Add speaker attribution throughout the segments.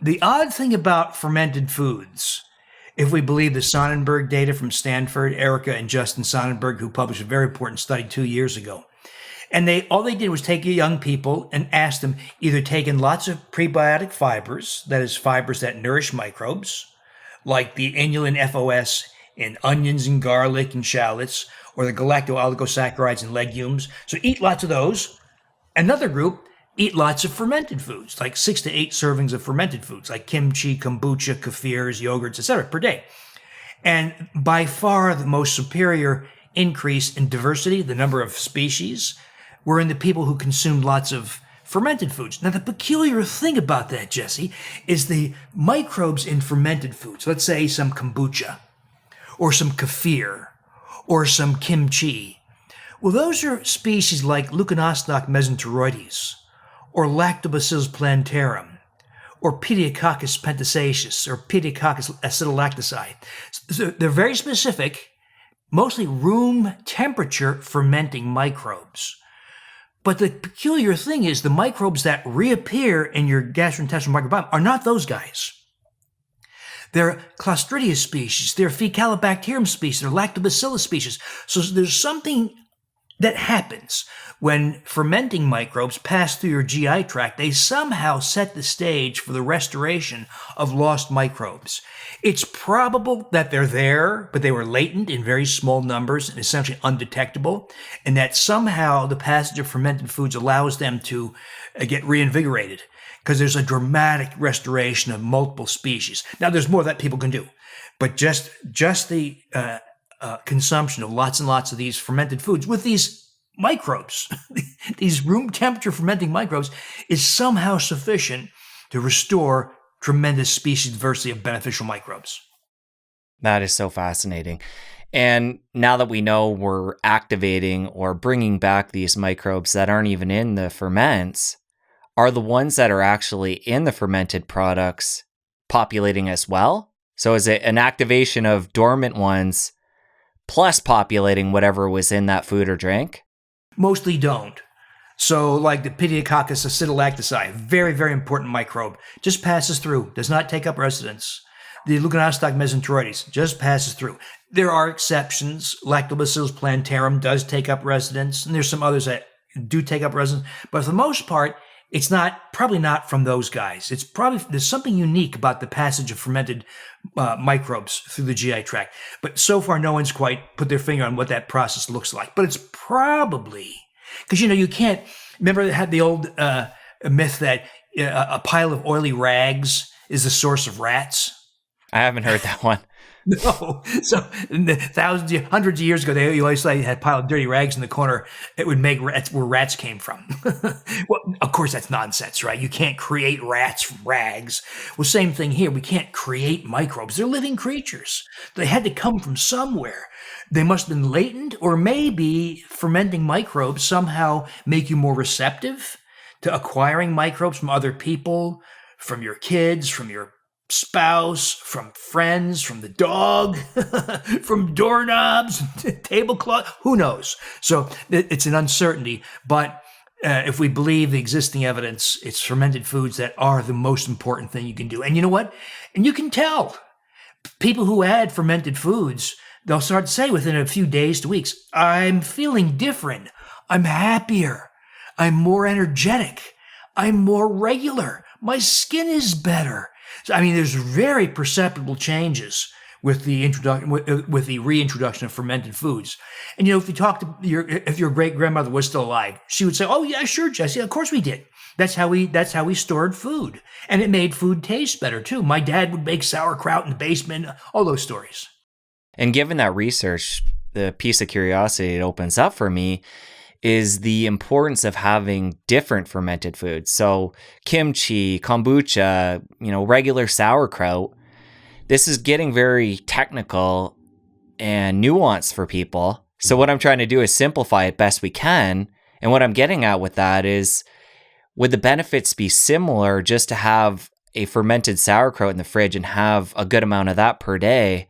Speaker 1: the odd thing about fermented foods, if we believe the Sonnenberg data from Stanford, Erica and Justin Sonnenberg, who published a very important study 2 years ago, and all they did was take young people and ask them either take in lots of prebiotic fibers, that is fibers that nourish microbes, like the inulin FOS in onions and garlic and shallots, or the galacto-oligosaccharides in legumes. So eat lots of those. Another group, eat lots of fermented foods, like 6 to 8 servings of fermented foods, like kimchi, kombucha, kefirs, yogurts, etc., per day. And by far the most superior increase in diversity, the number of species, were in the people who consumed lots of fermented foods. Now, the peculiar thing about that, Jesse, is the microbes in fermented foods, let's say some kombucha, or some kefir, or some kimchi. Well, those are species like Leuconostoc mesenteroides, or Lactobacillus plantarum, or Pediococcus pentasaceus, or Pediococcus acetolactosi. So they're very specific, mostly room temperature fermenting microbes. But the peculiar thing is the microbes that reappear in your gastrointestinal microbiome are not those guys. They're Clostridium species, they're Faecalibacterium species, they're Lactobacillus species. So there's something that happens when fermenting microbes pass through your GI tract. They somehow set the stage for the restoration of lost microbes. It's probable that they're there, but they were latent in very small numbers and essentially undetectable, and that somehow the passage of fermented foods allows them to get reinvigorated, because there's a dramatic restoration of multiple species. Now, there's more that people can do, but just the consumption of lots and lots of these fermented foods with these microbes, these room temperature fermenting microbes, is somehow sufficient to restore tremendous species diversity of beneficial microbes.
Speaker 2: That is so fascinating. And now that we know we're activating or bringing back these microbes that aren't even in the ferments, are the ones that are actually in the fermented products populating as well? So is it an activation of dormant ones plus populating whatever was in that food or drink?
Speaker 1: Mostly don't. So like the Pediococcus acetolactosi, very, very important microbe, just passes through, does not take up residence. The Leuconostoc mesenteroides just passes through. There are exceptions. Lactobacillus plantarum does take up residence, and there's some others that do take up residence. But for the most part, it's probably not from those guys. There's something unique about the passage of fermented microbes through the GI tract. But so far, no one's quite put their finger on what that process looks like. But it's probably, because, you can't, remember they had the old myth that a pile of oily rags is the source of rats?
Speaker 2: I haven't heard that one.
Speaker 1: No. So hundreds of years ago, you always say you had a pile of dirty rags in the corner. It would make rats where rats came from. Well, of course, that's nonsense, right? You can't create rats from rags. Well, same thing here. We can't create microbes. They're living creatures. They had to come from somewhere. They must have been latent, or maybe fermenting microbes somehow make you more receptive to acquiring microbes from other people, from your kids, from your spouse, from friends, from the dog, from doorknobs, tablecloth, who knows? So it's an uncertainty, but if we believe the existing evidence, it's fermented foods that are the most important thing you can do. And you know what? And you can tell people who add fermented foods, they'll start to say within a few days to weeks, I'm feeling different. I'm happier. I'm more energetic. I'm more regular. My skin is better. So, there's very perceptible changes with the reintroduction of fermented foods. And if you talk to if your great grandmother was still alive, she would say, "Oh yeah, sure, Jesse, of course we did. That's how we stored food, and it made food taste better too. My dad would make sauerkraut in the basement. All those stories."
Speaker 2: And given that research, the piece of curiosity it opens up for me is the importance of having different fermented foods. So kimchi, kombucha, regular sauerkraut. This is getting very technical and nuanced for people. So what I'm trying to do is simplify it best we can. And what I'm getting at with that is, would the benefits be similar just to have a fermented sauerkraut in the fridge and have a good amount of that per day?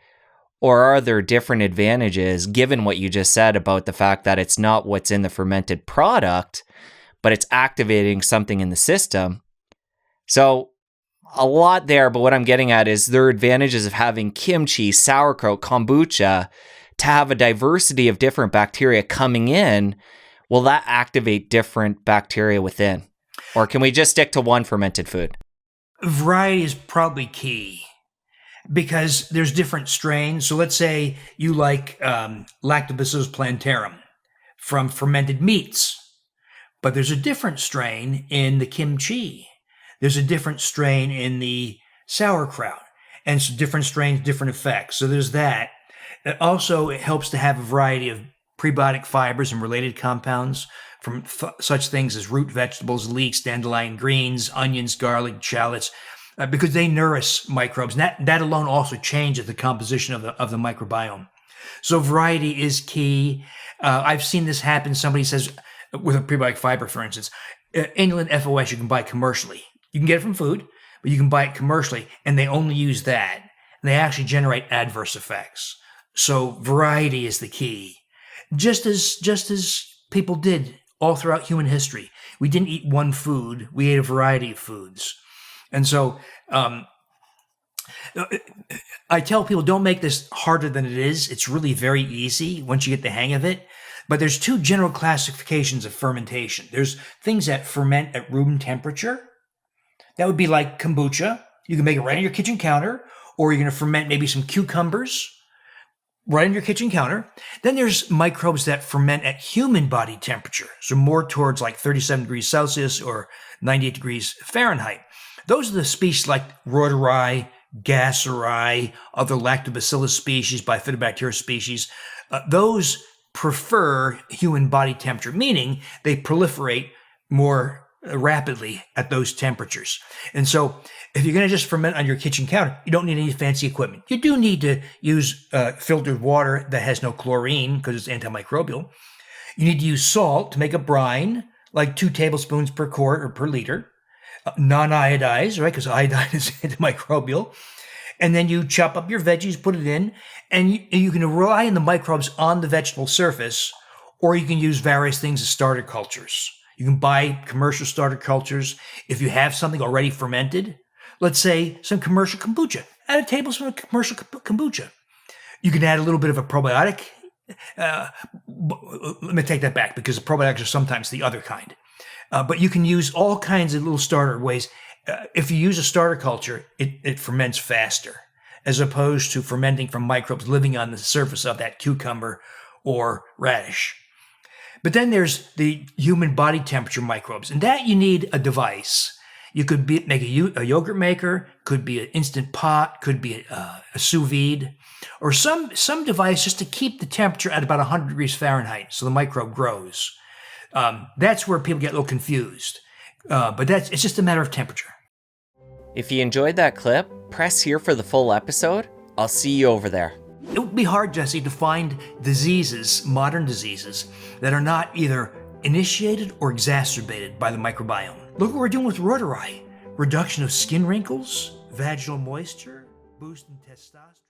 Speaker 2: Or are there different advantages, given what you just said about the fact that it's not what's in the fermented product, but it's activating something in the system? So a lot there, but what I'm getting at is there are advantages of having kimchi, sauerkraut, kombucha to have a diversity of different bacteria coming in. Will that activate different bacteria within? Or can we just stick to one fermented food?
Speaker 1: Variety is probably key because there's different strains. So let's say you like Lactobacillus plantarum from fermented meats, but there's a different strain in the kimchi. There's a different strain in the sauerkraut, and so different strains, different effects. So there's that. It helps to have a variety of prebiotic fibers and related compounds from such things as root vegetables, leeks, dandelion greens, onions, garlic, shallots, because they nourish microbes. And that alone also changes the composition of the microbiome. So variety is key. I've seen this happen. Somebody says, with a prebiotic fiber, for instance, inulin FOS you can buy commercially. You can get it from food, but you can buy it commercially, and they only use that. And they actually generate adverse effects. So variety is the key. Just as people did all throughout human history. We didn't eat one food. We ate a variety of foods. And so I tell people, don't make this harder than it is. It's really very easy once you get the hang of it. But there's two general classifications of fermentation. There's things that ferment at room temperature. That would be like kombucha. You can make it right on your kitchen counter, or you're going to ferment maybe some cucumbers right on your kitchen counter. Then there's microbes that ferment at human body temperature, so more towards like 37 degrees Celsius or 98 degrees Fahrenheit. Those are the species like Reuteri, Gasseri, other Lactobacillus species, Bifidobacteria species. Those prefer human body temperature, meaning they proliferate more rapidly at those temperatures. And so if you're going to just ferment on your kitchen counter, you don't need any fancy equipment. You do need to use filtered water that has no chlorine because it's antimicrobial. You need to use salt to make a brine, like 2 tablespoons per quart or per liter, non-iodized, right? Because iodine is antimicrobial. And then you chop up your veggies, put it in, and you can rely on the microbes on the vegetable surface, or you can use various things as starter cultures. You can buy commercial starter cultures. If you have something already fermented, let's say some commercial kombucha, add a tablespoon of commercial kombucha. You can add a little bit of a probiotic. Let me take that back, because the probiotics are sometimes the other kind. But you can use all kinds of little starter ways. If you use a starter culture, it ferments faster, as opposed to fermenting from microbes living on the surface of that cucumber or radish. But then there's the human body temperature microbes, and that you need a device. You could make a yogurt maker, could be an instant pot, could be a sous vide, or some device just to keep the temperature at about 100 degrees Fahrenheit so the microbe grows. That's where people get a little confused. But it's just a matter of temperature.
Speaker 2: If you enjoyed that clip, press here for the full episode. I'll see you over there.
Speaker 1: It would be hard, Jesse, to find diseases, modern diseases, that are not either initiated or exacerbated by the microbiome. Look what we're doing with Reuteri. Reduction of skin wrinkles, vaginal moisture, boosting testosterone.